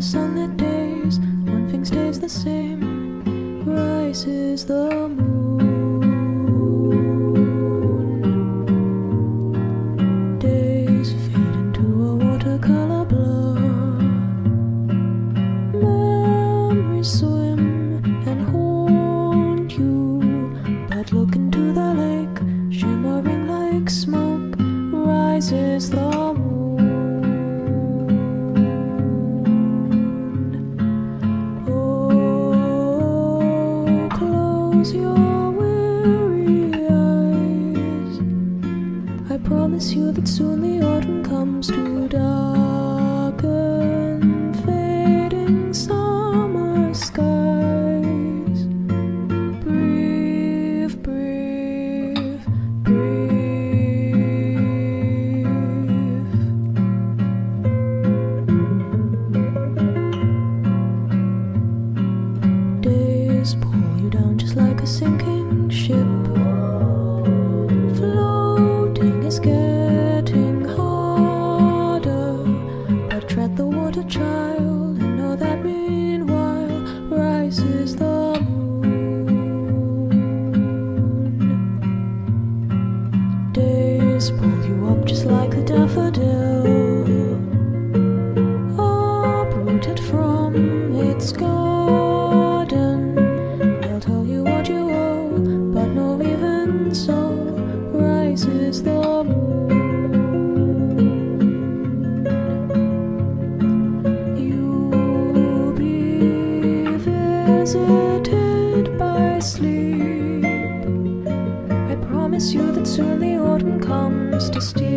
the sunlit days, one thing stays the same: rises the moon. Days fade into a watercolor blur. Memories swim and haunt you, but look into the lake, shimmering like smoke. Rises the moon. Oh, close your weary eyes. I promise you that soon the autumn comes to darken fading summer skies. Breathe, breathe, breathe. Days pull you down just like a sinking ship. Floating is getting harder, but tread the water, child, and know that meanwhile rises the moon. Days pull you up just like a daffodil, uprooted from its garden. They'll tell you what you owe, but no, even so, rises the moon. You'll be visited by sleep. I promise you that soon the autumn comes to steal